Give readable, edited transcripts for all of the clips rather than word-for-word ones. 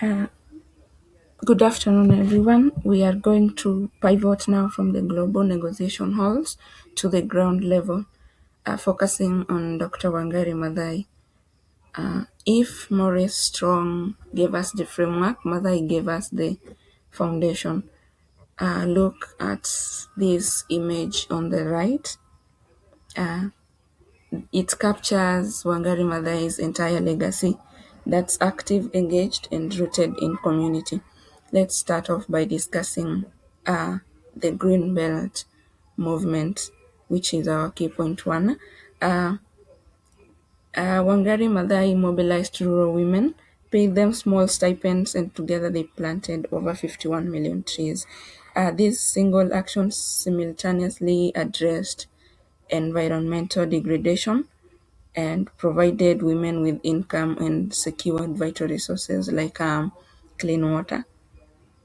Uh, Good afternoon, everyone. We are going to pivot now from the global negotiation halls to the ground level, focusing on Dr. Wangari Maathai. If Maurice Strong gave us the framework, Maathai gave us the foundation. Look at this image on the right. It captures Wangari Maathai's entire legacy that's active, engaged, and rooted in community. Let's start off by discussing the Green Belt movement, which is our key point one. Uh, Wangari Maathai mobilized rural women, paid them small stipends, and together they planted over 51 million trees. This single action simultaneously addressed environmental degradation and provided women with income and secured vital resources like clean water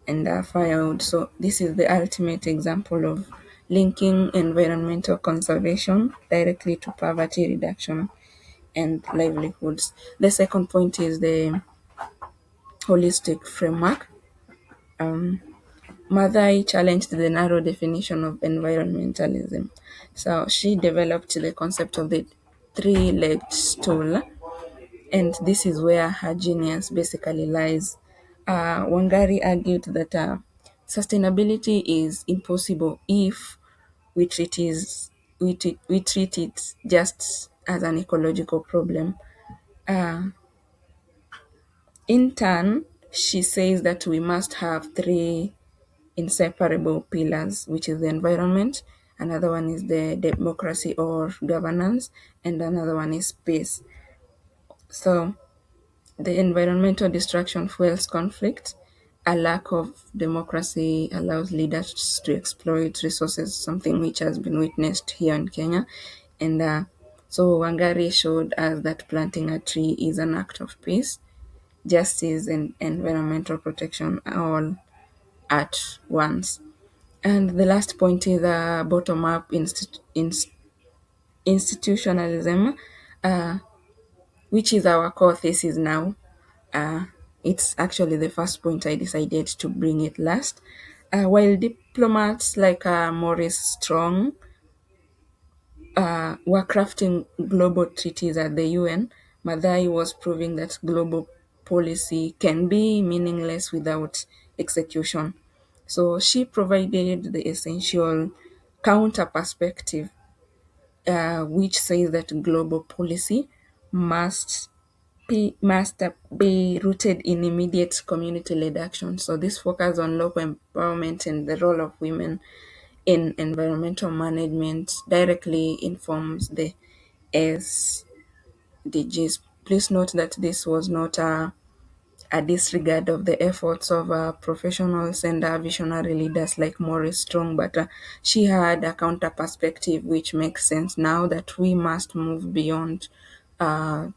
and firewood. So this is the ultimate example of linking environmental conservation directly to poverty reduction and livelihoods. The second point is the holistic framework. Maathai challenged the narrow definition of environmentalism. So she developed the concept of the three-legged stool, and this is where her genius basically lies. Wangari argued that sustainability is impossible if we treat it just as an ecological problem. In turn, she says that we must have three inseparable pillars, which is the environment, another one is the democracy or governance, and another one is space. So the environmental destruction fuels conflict. A lack of democracy allows leaders to exploit resources, something which has been witnessed here in Kenya. And so Wangari showed us that planting a tree is an act of peace, justice, and environmental protection all at once. And the last point is bottom up institutionalism, which is our core thesis now. Uh, it's actually the first point I decided to bring it last. While diplomats like Maurice Strong were crafting global treaties at the UN, Maathai was proving that global policy can be meaningless without execution. So she provided the essential counter perspective, which says that global policy must be rooted in immediate community-led action. So this focus on local empowerment and the role of women in environmental management directly informs the SDGs. Please note that this was not a disregard of the efforts of professionals and visionary leaders like Maurice Strong, but she had a counter perspective which makes sense now that we must move beyond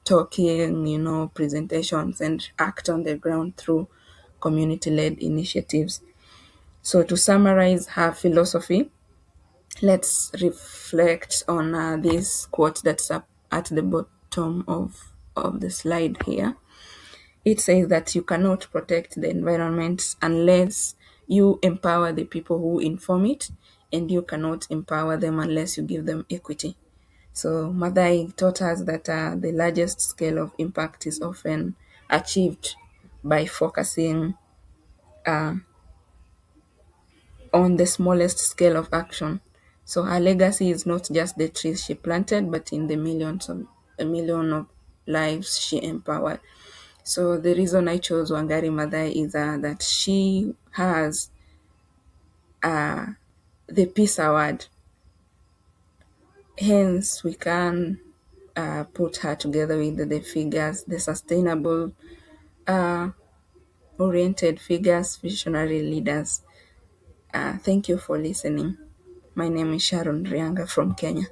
talking, presentations and act on the ground through community-led initiatives. So to summarize her philosophy, let's reflect on this quote that's up at the bottom of the slide here. It says that you cannot protect the environment unless you empower the people who inform it, and you cannot empower them unless you give them equity. So Maathai taught us that the largest scale of impact is often achieved by focusing on the smallest scale of action. So her legacy is not just the trees she planted, but in the a million of lives she empowered. So the reason I chose Wangari Maathai is that she has the Peace Award. Hence, we can put her together with the figures, the sustainable oriented figures, visionary leaders. Thank you for listening. My name is Sharon Rianga from Kenya.